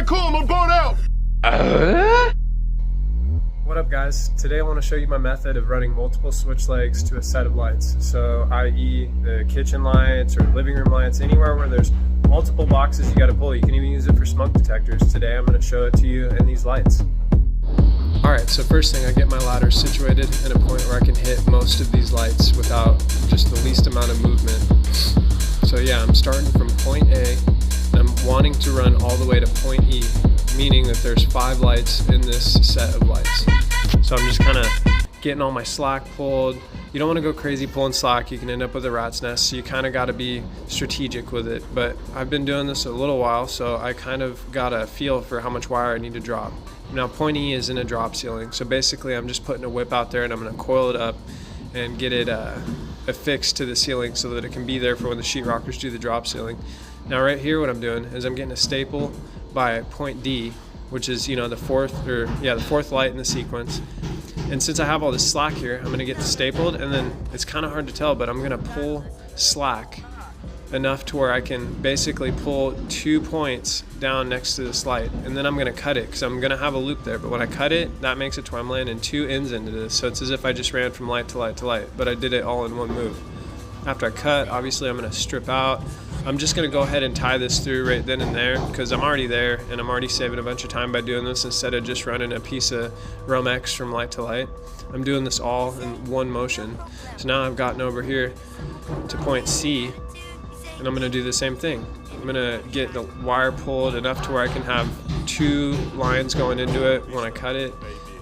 Alright, cool, I'm gonna bone out. What up guys? Today I want to show you my method of running multiple switch legs to a set of lights. So i.e. the kitchen lights or living room lights, anywhere where there's multiple boxes you got to pull. You can even use it for smoke detectors. Today I'm going to show it to you in these lights. Alright, so first thing, I get my ladder situated in a point where I can hit most of these lights without just the least amount of movement. So yeah, I'm starting from point A and I'm wanting to run all the way to point E, meaning that there's 5 lights in this set of lights. So I'm just kind of getting all my slack pulled. You don't want to go crazy pulling slack, you can end up with a rat's nest, so you kind of got to be strategic with it. But I've been doing this a little while, so I kind of got a feel for how much wire I need to drop. Now point E is in a drop ceiling, so basically I'm just putting a whip out there and I'm going to coil it up and get it affixed to the ceiling so that it can be there for when the sheetrockers do the drop ceiling. Now right here what I'm doing is I'm getting a staple by point D, which is, you know, the fourth light in the sequence. And since I have all this slack here, I'm going to get stapled, and then it's kind of hard to tell, but I'm going to pull slack enough to where I can basically pull 2 points down next to this light, and then I'm going to cut it because I'm going to have a loop there. But when I cut it, that makes it to where I'm landing 2 ends into this, so it's as if I just ran from light to light to light, but I did it all in one move. After I cut, obviously I'm going to strip out. I'm just going to go ahead and tie this through right then and there because I'm already there and I'm already saving a bunch of time by doing this instead of just running a piece of Romex from light to light. I'm doing this all in one motion. So now I've gotten over here to point C and I'm going to do the same thing. I'm going to get the wire pulled enough to where I can have 2 lines going into it when I cut it,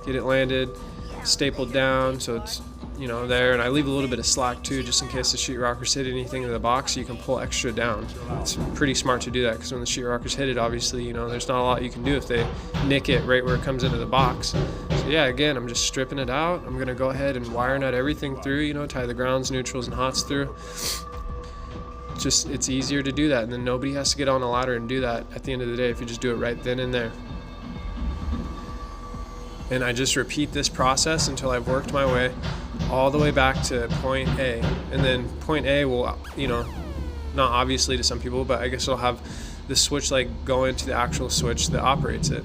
get it landed, stapled down so it's, you know, there, and I leave a little bit of slack too just in case the sheetrockers hit anything in the box, so you can pull extra down. It's pretty smart to do that because when the sheetrockers hit it, obviously, you know, there's not a lot you can do if they nick it right where it comes into the box. So yeah, again, I'm just stripping it out. I'm gonna go ahead and wire nut everything through, you know, tie the grounds, neutrals, and hots through. Just, it's easier to do that, and then nobody has to get on a ladder and do that at the end of the day if you just do it right then and there. And I just repeat this process until I've worked my way all the way back to point A. And then point A will, you know, not obviously to some people, but I guess it'll have the switch leg go into the actual switch that operates it.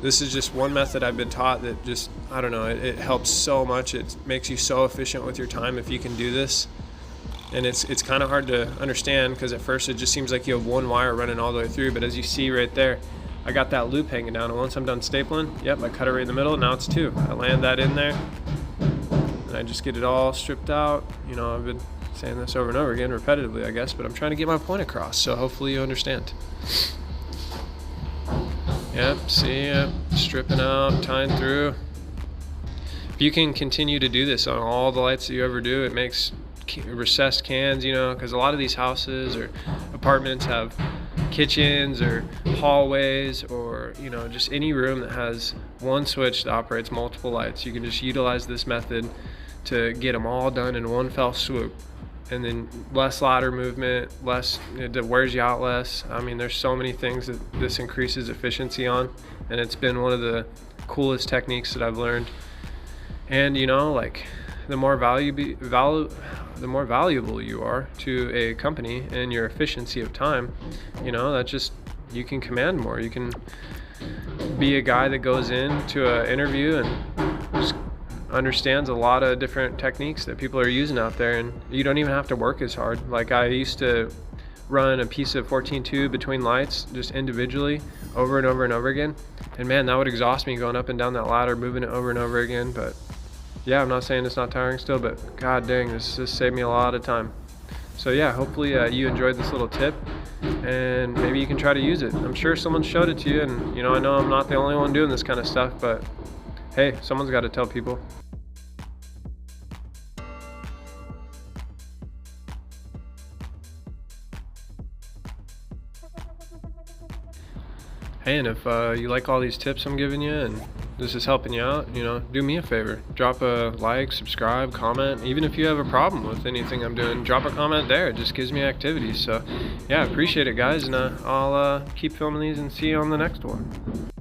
This is just one method I've been taught that just, I don't know, it helps so much. It makes you so efficient with your time if you can do this. And it's kind of hard to understand because at first it just seems like you have one wire running all the way through, but as you see right there, I got that loop hanging down, and once I'm done stapling, yep, I cut it right in the middle, now it's 2. I land that in there, and I just get it all stripped out. You know, I've been saying this over and over again, repetitively, I guess, but I'm trying to get my point across, so hopefully you understand. Yep, see, yep, stripping out, tying through. If you can continue to do this on all the lights that you ever do, it makes recessed cans, you know, because a lot of these houses or apartments have kitchens or hallways or, you know, just any room that has one switch that operates multiple lights. You can just utilize this method to get them all done in one fell swoop, and then less ladder movement, less, it wears you out less. I mean, there's so many things that this increases efficiency on, and it's been one of the coolest techniques that I've learned. And you know, like, the more valuable you are to a company and your efficiency of time, you know, that just, you can command more. You can be a guy that goes into an interview and just understands a lot of different techniques that people are using out there, and you don't even have to work as hard. Like, I used to run a piece of 14-2 between lights just individually over and over and over again, and man, that would exhaust me going up and down that ladder, moving it over and over again. But yeah, I'm not saying it's not tiring still, but god dang, this just saved me a lot of time. So yeah, hopefully you enjoyed this little tip, and maybe you can try to use it. I'm sure someone showed it to you, and you know, I know I'm not the only one doing this kind of stuff, but hey, someone's got to tell people. Hey, and if you like all these tips I'm giving you and this is helping you out, you know, do me a favor. Drop a like, subscribe, comment. Even if you have a problem with anything I'm doing, drop a comment there. It just gives me activity. So yeah, appreciate it, guys, and I'll keep filming these and see you on the next one.